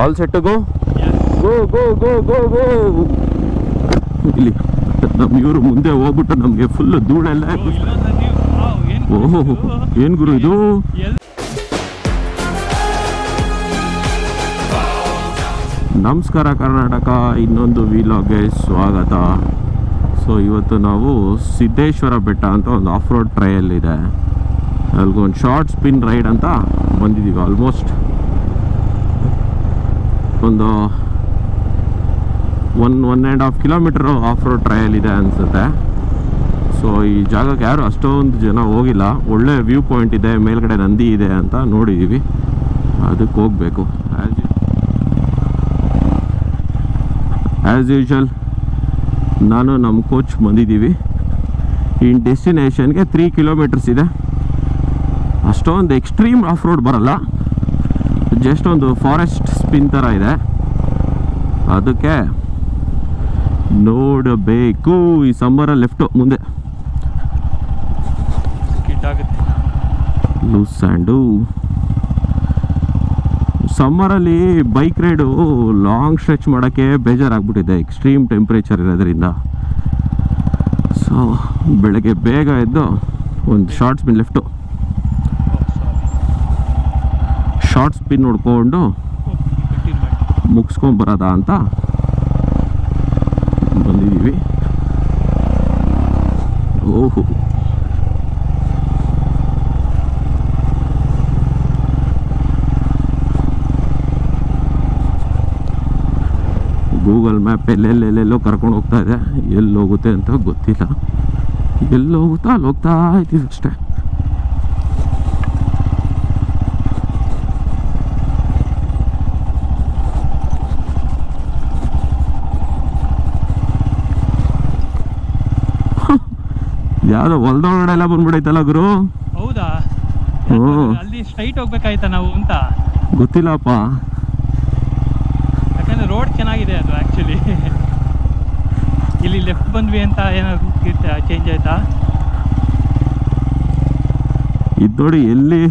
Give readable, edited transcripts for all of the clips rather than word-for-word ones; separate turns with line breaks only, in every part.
All set go ಗೋ ಗೋ ಗೋ ಗೋ ಗೋ. ಇಲ್ಲಿ ನಮ್ಮ ಇವರು ಮುಂದೆ ಹೋಗ್ಬಿಟ್ಟು ನಮಗೆ ಫುಲ್ ಧೂಳೆಲ್ಲ. ಓಹೋ ಏನ್ ಗುರು ಇದು? ನಮಸ್ಕಾರ ಕರ್ನಾಟಕ, ಇನ್ನೊಂದು ವಿಲಾಗ್ಗೆ ಸ್ವಾಗತ. ಸೊ ಇವತ್ತು ನಾವು ಸಿದ್ದೇಶ್ವರ ಬೆಟ್ಟ ಅಂತ ಒಂದು ಆಫ್ ರೋಡ್ ಟ್ರಯಲ್ ಇದೆ, ಅಲ್ಲಿಗೊಂದು ಶಾರ್ಟ್ ಸ್ಪಿನ್ ರೈಡ್ ಅಂತ ಬಂದಿದ್ದೀವಿ. ಆಲ್ಮೋಸ್ಟ್ ಒಂದು 1.5 ಕಿಲೋಮೀಟರ್ ಆಫ್ ರೋಡ್ ಟ್ರಯಲ್ ಇದೆ ಅನಿಸುತ್ತೆ. ಸೊ ಈ ಜಾಗಕ್ಕೆ ಯಾರು ಅಷ್ಟೊಂದು ಜನ ಹೋಗಿಲ್ಲ. ಒಳ್ಳೆ ವ್ಯೂ ಪಾಯಿಂಟ್ ಇದೆ, ಮೇಲ್ಗಡೆ ನಂದಿ ಇದೆ ಅಂತ ನೋಡಿದ್ದೀವಿ, ಅದಕ್ಕೆ ಹೋಗಬೇಕು. ಆ್ಯಸ್ ಯೂಶುವಲ್ ನಾನು ನಮ್ಮ ಕೋಚ್ ಬಂದಿದ್ದೀವಿ. ಈ ಡೆಸ್ಟಿನೇಷನ್ಗೆ 3 ಕಿಲೋಮೀಟರ್ಸ್ ಇದೆ. ಅಷ್ಟೊಂದು ಎಕ್ಸ್ಟ್ರೀಮ್ ಆಫ್ ರೋಡ್ ಬರಲ್ಲ, ಜಸ್ಟ್ ಒಂದು ಫಾರೆಸ್ಟ್ ಸ್ಪಿನ್ ಥರ ಇದೆ, ಅದಕ್ಕೆ ನೋಡಬೇಕು. ಈ ಸಮ್ಮರಲ್ಲಿ ಲೆಫ್ಟು ಮುಂದೆ ಲೂಸ್ ಸ್ಯಾಂಡು. ಸಮ್ಮರಲ್ಲಿ ಬೈಕ್ ರೈಡು ಲಾಂಗ್ ಸ್ಟ್ರೆಚ್ ಮಾಡೋಕ್ಕೆ ಬೇಜಾರಾಗ್ಬಿಟ್ಟಿದೆ, ಎಕ್ಸ್ಟ್ರೀಮ್ ಟೆಂಪ್ರೇಚರ್ ಇರೋದ್ರಿಂದ. ಸೊ ಬೆಳಗ್ಗೆ ಬೇಗ ಎದ್ದು ಒಂದು short spin left short spin ನೋಡ್ಕೊಂಡು ಮುಗಿಸ್ಕೊಂಬರೋದ ಅಂತ ಬಂದಿದ್ದೀವಿ. ಓಹೋ ಗೂಗಲ್ ಮ್ಯಾಪ್ ಎಲ್ಲೆಲ್ಲೆಲ್ಲೋ ಕರ್ಕೊಂಡು ಹೋಗ್ತಾ ಇದೆ, ಎಲ್ಲಿ ಹೋಗುತ್ತೆ ಅಂತ ಗೊತ್ತಿಲ್ಲ. ಎಲ್ಲಿ ಹೋಗುತ್ತಾ ಅಲ್ಲಿ ಹೋಗ್ತಾ ಇದ್ದೀವಿ ಅಷ್ಟೇ. ಯಾವ್ದೋ ಹೊಲದೊಳಗಡೆ ಎಲ್ಲ ಬಂದ್ಬಿಡೈತಲ್ಲ ಗುರು.
ಹೌದಾ? ಅಲ್ಲಿ ಸ್ಟ್ರೈಟ್ ಹೋಗ್ಬೇಕಾಯ್ತಾ ನಾವು ಅಂತ
ಗೊತ್ತಿಲ್ಲಪ್ಪ,
ಯಾಕಂದ್ರೆ ರೋಡ್ ಚೆನ್ನಾಗಿದೆ ಅದು ಆಕ್ಚುಲಿ. ಇಲ್ಲಿ ಲೆಫ್ಟ್ ಬಂದ್ವಿ ಅಂತ ಏನಾದ್ರು ಚೇಂಜ್ ಆಯ್ತಾ?
ಇದು ನೋಡಿ ಎಲ್ಲಿ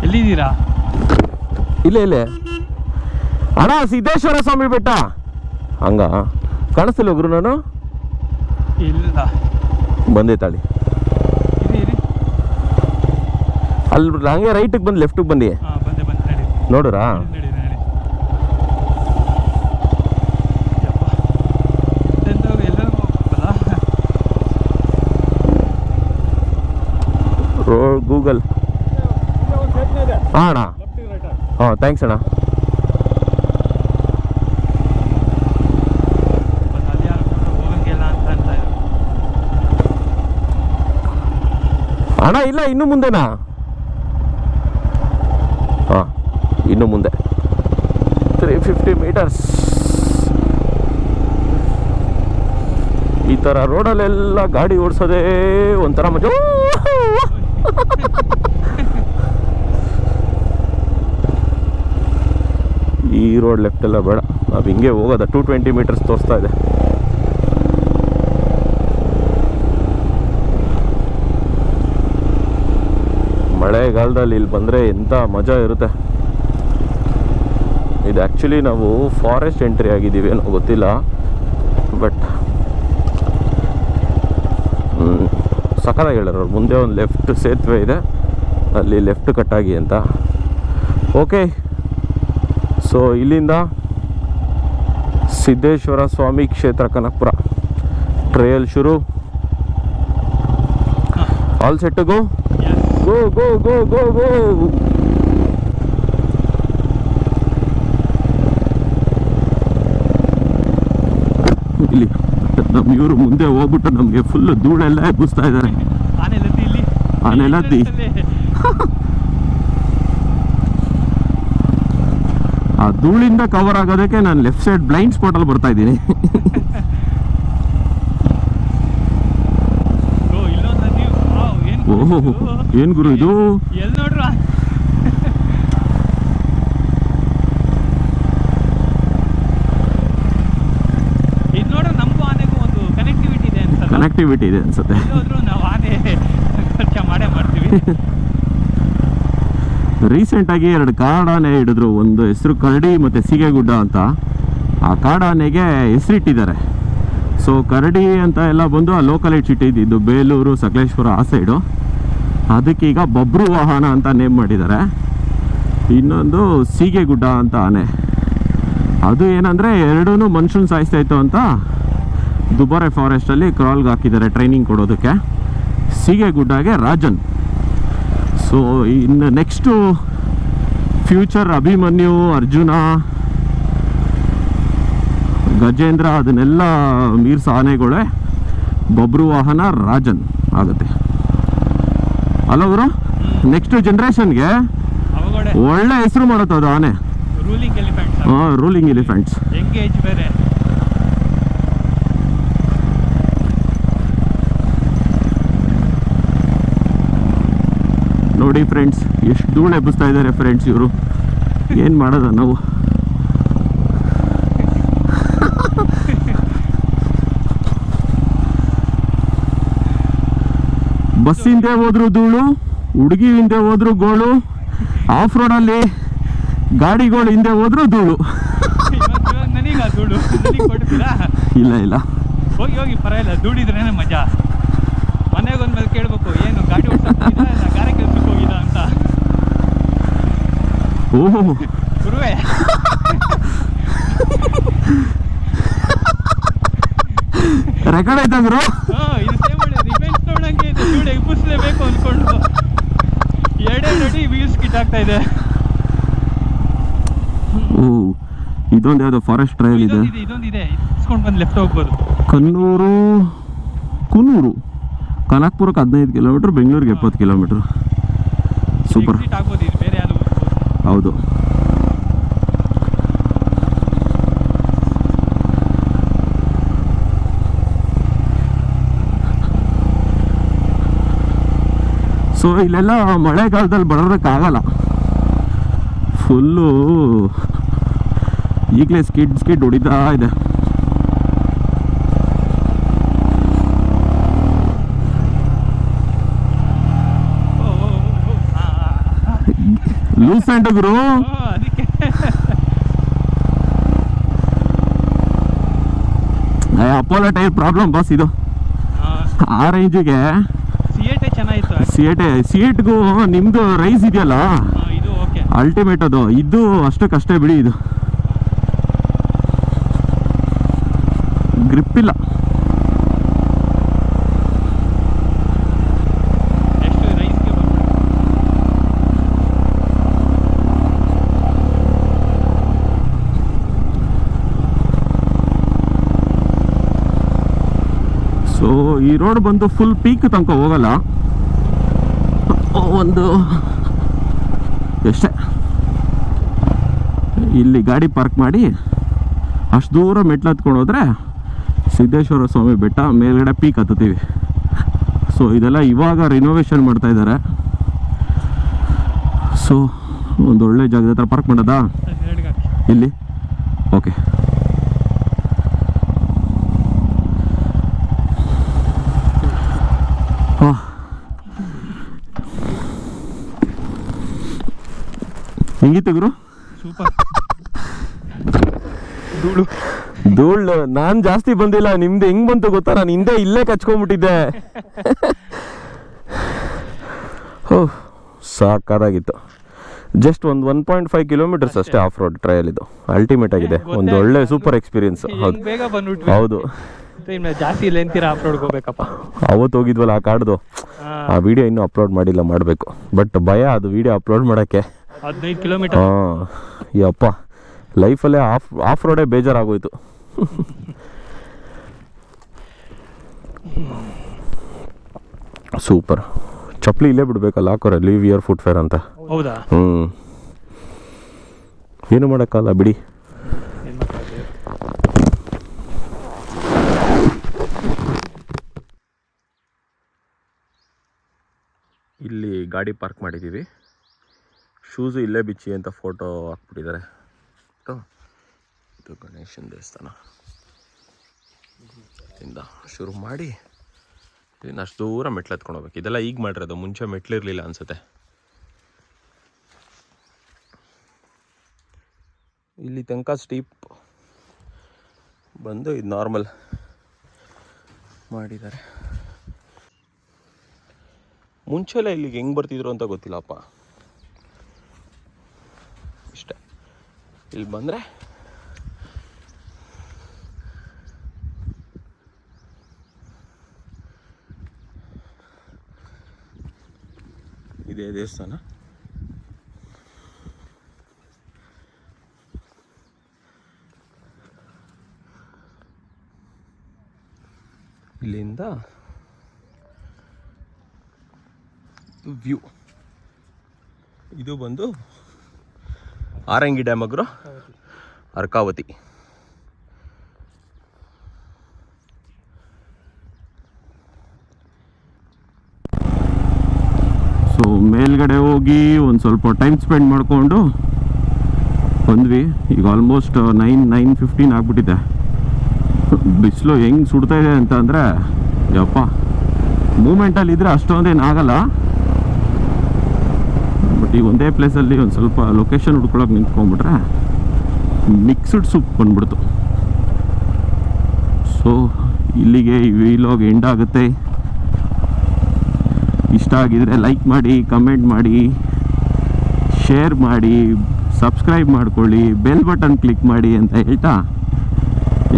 ಎಲ್ಲಿದ್ದೀರಾ?
ಇಲ್ಲೇ ಅಣ್ಣ ಸಿದ್ದೇಶ್ವರ ಸ್ವಾಮಿ ಬೆಟ್ಟ. ಹಂಗ ಕಾಣಿಸ್ತಿಲ್ಲ ಗುರು, ನಾನು
ಇಲ್ಲ
ಬಂದೆ ತಾಳಿ. ಅಲ್ಲಿ ಹಂಗೆ ರೈಟಿಗೆ ಬಂದು ಲೆಫ್ಟಿಗೆ ಬಂದಿ ನೋಡ್ರಾ? Road Google. ಹಾಂ ಅಣ್ಣ, ಹಾಂ ಥ್ಯಾಂಕ್ಸ್ ಅಣ್ಣ. ಅಣ್ಣ ಇಲ್ಲ, ಇನ್ನು ಮುಂದೆನಾ? ಹಾಂ ಇನ್ನು ಮುಂದೆ 350 ಮೀಟರ್ಸ್. ಈ ಥರ ರೋಡಲ್ಲೆಲ್ಲ ಗಾಡಿ ಓಡಿಸೋದೇ ಒಂಥರ ಮಜಾ. ಈ ರೋಡ್ ಲೆಫ್ಟ್ ಎಲ್ಲ ಬೇಡ, ನಾವು ಹಿಂಗೆ ಹೋಗೋದ. 220 ಮೀಟರ್ಸ್ ತೋರಿಸ್ತಾ ಇದೆ. ಮಳೆಗಾಲದಲ್ಲಿ ಇಲ್ಲಿ ಬಂದರೆ ಎಂಥ ಮಜಾ ಇರುತ್ತೆ. ಇದು ಆ್ಯಕ್ಚುಲಿ ನಾವು ಫಾರೆಸ್ಟ್ ಎಂಟ್ರಿ ಆಗಿದ್ದೀವಿ ಏನೋ ಗೊತ್ತಿಲ್ಲ, ಬಟ್ ಸಖತ್ತಾಗಿ ಹೇಳೋರು. ಮುಂದೆ ಒಂದು ಲೆಫ್ಟ್ ಸೇತುವೆ ಇದೆ, ಅಲ್ಲಿ ಲೆಫ್ಟ್ ಕಟ್ಟಾಗಿ ಅಂತ. ಓಕೆ, ಸೊ ಇಲ್ಲಿಂದ ಸಿದ್ದೇಶ್ವರ ಸ್ವಾಮಿ ಕ್ಷೇತ್ರ ಕನಕಪುರ ಟ್ರಯಲ್ ಶುರು. ಆಲ್ ಸೆಟ್ ಗೋ ಗೋ ಗೋ ಗೋ ಗೋ ಗೋ. ಇಲ್ಲಿ ನಮ್ಮ ಇವರು ಮುಂದೆ ಹೋಗ್ಬಿಟ್ಟು ನಮಗೆ ಫುಲ್ ಧೂಳೆಲ್ಲ ಎಬ್ಬಿಸ್ತಾ ಇದ್ದಾರೆ. ಆನೆಲದ್ದಿ ಆ ಧೂಳಿಂದ ಕವರ್ ಆಗೋದಕ್ಕೆ ನಾನು ಲೆಫ್ಟ್ ಸೈಡ್ ಬ್ಲೈಂಡ್ ಸ್ಪಾಟಲ್ಲಿ ಬರ್ತಾ ಇದ್ದೀನಿ. ಓ ಓಹೋ ಏನು ಗುರು ಇದು?
ಎಲ್ಲಿ ನೋಡ್ರು ಇದು ನೋಡ್ರೆ ನಮಗೂ ಆನೆಗೂ ಒಂದು ಕನೆಕ್ಟಿವಿಟಿ ಇದೆ ಅನ್ಸಲ್ಲ.
ಕನೆಕ್ಟಿವಿಟಿ ಇದೆ ಅನ್ಸುತ್ತೆ.
ಹೋದ್ರು ನಾವು ಆನೆ ಖರ್ಚ ಮಾಡೇ ಮಾಡ್ತೀವಿ.
ರೀಸೆಂಟಾಗಿ 2 ಕಾಡಾನೆ ಹಿಡಿದ್ರು. ಒಂದು ಹೆಸರು ಕರಡಿ ಮತ್ತು ಸೀಗೆಗುಡ್ಡ ಅಂತ. ಆ ಕಾಡಾನೆಗೆ ಹೆಸರಿಟ್ಟಿದ್ದಾರೆ. ಸೊ ಕರಡಿ ಅಂತ ಎಲ್ಲ ಬಂದು ಆ ಲೋಕಲಿಟಿ ಇಟ್ಟಿದ್ದು ಬೇಲೂರು ಸಕಲೇಶ್ವರ ಆ ಸೈಡು. ಅದಕ್ಕೀಗ ಬಬ್ರು ವಾಹನ ಅಂತ ನೇಮ್ ಮಾಡಿದ್ದಾರೆ. ಇನ್ನೊಂದು ಸೀಗೆಗುಡ್ಡ ಅಂತ ಆನೆ. ಅದು ಏನಂದರೆ ಎರಡೂ ಮನುಷ್ಯನ ಸಾಯಿಸ್ತಾ ಇತ್ತು ಅಂತ ದುಬಾರೆ ಫಾರೆಸ್ಟಲ್ಲಿ ಕ್ರಾಲ್ಗೆ ಹಾಕಿದ್ದಾರೆ ಟ್ರೈನಿಂಗ್ ಕೊಡೋದಕ್ಕೆ. ಸೀಗೆಗುಡ್ಡಗೆ ರಾಜನ್. ಸೊ ಇನ್ನು ನೆಕ್ಸ್ಟು ಫ್ಯೂಚರ್ ಅಭಿಮನ್ಯು, ಅರ್ಜುನ, ಗಜೇಂದ್ರ ಅದನ್ನೆಲ್ಲ ಮೀರ್ಸ ಆನೆಗಳೇ ಬಬ್ರು ವಾಹನ ರಾಜನ್ ಆಗುತ್ತೆ ಅಲ್ಲ ಅವರು. ನೆಕ್ಸ್ಟ್ ಜನ್ರೇಷನ್ಗೆ
ಅವುಗಳೇ
ಒಳ್ಳೆ ಹೆಸರು ಮಾಡುತ್ತೆ ಅದು ಆನೆ.
Ruling elephants.
ಹಾಂ, ರೂಲಿಂಗ್ ಎಲಿಫೆಂಟ್ಸ್.
ಎಂಗೇಜ್ ಬೇರೆ.
ನೋಡಿ ಫ್ರೆಂಡ್ಸ್, ಎಷ್ಟು ಧೂಳು ಎಬ್ಬಿಸ್ತಾ ಇದ್ದಾರೆ ಫ್ರೆಂಡ್ಸ್ ಇವರು. ಏನು ಮಾಡೋದ ನಾವು? ಬಸ್ ಹಿಂದೆ ಹೋದ್ರು ಧೂಳು, ಹುಡುಗಿ ಹಿಂದೆ ಹೋದ್ರು ಗೋಳು, ಆಫ್ ರೋಡಲ್ಲಿ ಗಾಡಿಗಳು ಹಿಂದೆ ಹೋದ್ರು ಧೂಳು.
ಇವಾಗ ನನಗೆ ಆ ಧೂಳು ನನಗೆ ಕೊಡ್ತೀರಾ?
ಇಲ್ಲ ಇಲ್ಲ,
ಹೋಗಿ ಹೋಗಿ ಪರವಾಗಿಲ್ಲ, ಧೂಳಿದ್ರೇನೆ ಮಜಾ. ಮನೆಗೆ ಒಂದ್ಮೇಲೆ ಕೇಳ್ಬೇಕು, ಏನು ಗಾಡಿ ಓಡಿಸೋಕೆ ಹೋಗಿದ ಇಲ್ಲ ಗಾರೆ ಕೆಲ್ಸಕ್ಕೆ ಹೋಗಿದ ಅಂತ.
ಓಹೋ
ಗುರುವೇ
ರೆಕಾರ್ಡ್ ಆಯ್ತಾ ಗುರು?
ಇದು ಸೇಮ್ ಮಾಡಿ ರಿವೆಂಜ್ ನೋಡಂಗೆ ಇದೆ. ಧೂಳು ಎಬ್ಬಿಸ್ಲೇಬೇಕು ಅಂದ್ಕೊಂಡು 2 ಅಡಿ ವ್ಯೂಸ್ ಕಿಟ್ಟಾಗ್ತಾ ಇದೆ.
ಓ, ಇದೊಂದು ಯಾವುದೋ ಫಾರೆಸ್ಟ್ ಟ್ರಯಲ್ ಇದೆ.
ಇದೊಂದಿದೆ, ಇಸ್ಕೊಂಡು ಬಂದು ಲೆಫ್ಟ್ ಹೋಗ್ಬೋದು.
ಕುನ್ನೂರು ಕನಕ್ಪುರಕ್ಕೆ 15 ಕಿಲೋಮೀಟ್ರ್, ಬೆಂಗಳೂರಿಗೆ 70 ಕಿಲೋಮೀಟ್ರ್. ಸೂಪರ್.
ಎಕ್ಸಿಟ್ ಆಗ್ಬೋದು, ಇದು ಬೇರೆ ಯಾವುದು.
ಹೌದು. ಸೊ ಇಲ್ಲೆಲ್ಲ ಮಳೆಗಾಲದಲ್ಲಿ ಬರೋದಕ್ಕಾಗಲ್ಲ. ಫುಲ್ಲು ಈಗಲೇ ಸ್ಕಿಡ್ ಹೊಡಿತಾ ಇದೆ. ಲೂಸ್ ಸ್ಯಾಂಡ್ ಗುರು.
ಅದಕ್ಕೆ
ಅಪೋಲೋ ಟೈರ್ ಪ್ರಾಬ್ಲಮ್ ಬಸ್ ಇದು. ಆ ರೇಂಜಿಗೆ
ಸಿಯೇಟೇ ಚೆನ್ನಾಗಿತ್ತು.
ಸಿಯೇಟ್ಗೂ ನಿಮ್ದು ರೈಸ್ ಇದೆಯಲ್ಲ,
ಇದು ಓಕೆ,
ಅಲ್ಟಿಮೇಟ್ ಅದು. ಇದು ಅಷ್ಟಕ್ಕಷ್ಟೇ ಬಿಡಿ, ಇದು ಗ್ರಿಪ್ ಇಲ್ಲ.
ಎಷ್ಟು ರೈಸ್ಗೆ ಬರ್ಬೋದು.
ಸೊ ಈ ರೋಡ್ ಬಂದು ಫುಲ್ ಪೀಕ್ ತನಕ ಹೋಗಲ್ಲ. ಒಂದು ಎಷ್ಟೇ ಇಲ್ಲಿ ಗಾಡಿ ಪಾರ್ಕ್ ಮಾಡಿ ಅಷ್ಟು ದೂರ ಮೆಟ್ಲು ಹತ್ಕೊಂಡು ಹೋದರೆ ಸಿದ್ದೇಶ್ವರ ಸ್ವಾಮಿ ಬೆಟ್ಟ ಮೇಲ್ಗಡೆ ಪೀಕ್ ಹತ್ತುತ್ತೀವಿ. ಸೊ ಇದೆಲ್ಲ ಇವಾಗ ರಿನೋವೇಷನ್ ಮಾಡ್ತಾ ಇದ್ದಾರೆ. ಸೊ ಒಂದು ಒಳ್ಳೆ ಜಾಗದ ಹತ್ರ ಪಾರ್ಕ್ ಮಾಡೋದಾ ಇಲ್ಲಿ? ಓಕೆ. ಹೆಂಗಿತ್ತು ಗುರು?
ಸೂಪರ್.
ಧೂಳು ನಾನು ಜಾಸ್ತಿ ಬಂದಿಲ್ಲ. ನಿಮ್ದು ಹೆಂಗ್ ಬಂತು ಗೊತ್ತಾ? ನಾನು ಹಿಂದೆ ಇಲ್ಲೇ ಕಚ್ಕೊಂಡ್ಬಿಟ್ಟಿದ್ದೆ. ಓಹ್, ಸಾಕಾಗಿತ್ತು. ಜಸ್ಟ್ ಒಂದು 1.5 ಕಿಲೋಮೀಟರ್ಸ್ ಅಷ್ಟೇ ಆಫ್ ರೋಡ್ ಟ್ರಯಲ್. ಇದು ಅಲ್ಟಿಮೇಟ್ ಆಗಿದೆ, ಒಂದು ಒಳ್ಳೆ ಸೂಪರ್ ಎಕ್ಸ್ಪೀರಿಯನ್ಸ್. ಹೌದು,
ಬೇಗ ಬಂದ್ಬಿಟ್ವಿ.
ಹೌದು.
ಜಾಸ್ತಿ ಇಲ್ಲ ಅಂತೀರಾ ಆಫ್ ರೋಡ್ಗೆ ಹೋಗ್ಬೇಕಪ್ಪ.
ಅವತ್ತು ಹೋಗಿದ್ವಲ್ಲ ಆ ಕಾಡ್ದು, ಆ ವಿಡಿಯೋ ಇನ್ನೂ ಅಪ್ಲೋಡ್ ಮಾಡಿಲ್ಲ, ಮಾಡಬೇಕು. ಬಟ್ ಭಯ ಅದು ವಿಡಿಯೋ ಅಪ್ಲೋಡ್ ಮಾಡೋಕ್ಕೆ.
15 ಕಿಲೋಮೀಟರ್.
ಹಾಂ, ಯಪ್ಪ, ಲೈಫಲ್ಲೇ ಆಫ್ ರೋಡೇ ಬೇಜಾರಾಗೋಯ್ತು. ಸೂಪರ್. ಚಪ್ಪಲಿ ಇಲ್ಲೇ ಬಿಡ್ಬೇಕಲ್ಲ ಹಾಕೋರೆ, ಲೀವ್ ಯುವರ್ ಫುಟ್ ಫೇರ್ ಅಂತ.
ಹೌದಾ?
ಏನು ಮಾಡೋಕ್ಕಲ್ಲ ಬಿಡಿ. ಇಲ್ಲಿ ಗಾಡಿ ಪಾರ್ಕ್ ಮಾಡಿದ್ದೀವಿ. ಶೂಸು ಇಲ್ಲೇ ಬಿಚ್ಚಿ ಅಂತ ಫೋಟೋ ಹಾಕ್ಬಿಟ್ಟಿದ್ದಾರೆ. ಇದು ಗಣೇಶನ ದೇವಸ್ಥಾನ ಇಂದ ಶುರು ಮಾಡಿ ಇನ್ನು ಅಷ್ಟು ದೂರ ಮೆಟ್ಲು ಹತ್ಕೊಂಡು ಹೋಗ್ಬೇಕು. ಇದೆಲ್ಲ ಈಗ ಮಾಡಿರೋದು, ಮುಂಚೆ ಮೆಟ್ಲಿರಲಿಲ್ಲ ಅನಿಸುತ್ತೆ. ಇಲ್ಲಿ ತನಕ ಸ್ಟೀಪ್ ಬಂದು ಇದು ನಾರ್ಮಲ್ ಮಾಡಿದ್ದಾರೆ. ಮುಂಚೆಲ್ಲ ಇಲ್ಲಿಗೆ ಹೆಂಗೆ ಬರ್ತಿದ್ರು ಅಂತ ಗೊತ್ತಿಲ್ಲಪ್ಪ. ಇಷ್ಟೇ, ಇಲ್ಲಿ ಬಂದರೆ ಇದೇ ದೇವಸ್ಥಾನ. ಇಲ್ಲಿಂದ ವ್ಯೂ ಇದು ಬಂದು ಆರಂಗಿ ಡ್ಯಾಮ್ ಅಗ್ರೋ ಅರ್ಕಾವತಿ. ಸೊ ಮೇಲ್ಗಡೆ ಹೋಗಿ ಒಂದು ಸ್ವಲ್ಪ ಟೈಮ್ ಸ್ಪೆಂಡ್ ಮಾಡಿಕೊಂಡು ಬಂದ್ವಿ. ಈಗ ಆಲ್ಮೋಸ್ಟ್ 9:15 ಆಗ್ಬಿಟ್ಟಿದೆ. ಬಿಸಿಲು ಹೆಂಗೆ ಸುಡ್ತಾ ಇದೆ ಅಂತ ಅಂದರೆ ಯಪ್ಪ, ಮೂಮೆಂಟಲ್ಲಿ ಇದ್ದರೆ ಅಷ್ಟೊಂದೇನು ಆಗಲ್ಲ. ಬಟ್ ಈಗ ಒಂದೇ ಪ್ಲೇಸಲ್ಲಿ ಒಂದು ಸ್ವಲ್ಪ ಲೊಕೇಶನ್ ಹುಡ್ಕೊಳಕ್ಕೆ ನಿಂತ್ಕೊಂಡ್ಬಿಟ್ರೆ ಮಿಕ್ಸ್ಡ್ ಸೂಪ್ ಬಂದ್ಬಿಡ್ತು. ಸೊ ಇಲ್ಲಿಗೆ ಈ ವ್ಲಾಗ್ ಎಂಡ್ ಆಗುತ್ತೆ. ಇಷ್ಟ ಆಗಿದರೆ ಲೈಕ್ ಮಾಡಿ, ಕಮೆಂಟ್ ಮಾಡಿ, ಶೇರ್ ಮಾಡಿ, ಸಬ್ಸ್ಕ್ರೈಬ್ ಮಾಡ್ಕೊಳ್ಳಿ, ಬೆಲ್ ಬಟನ್ ಕ್ಲಿಕ್ ಮಾಡಿ ಅಂತ ಹೇಳ್ತಾ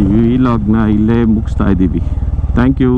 ಈ ವ್ಲಾಗ್ನ ಇಲ್ಲೇ ಮುಗಿಸ್ತಾ ಇದ್ದೀವಿ. Thank you.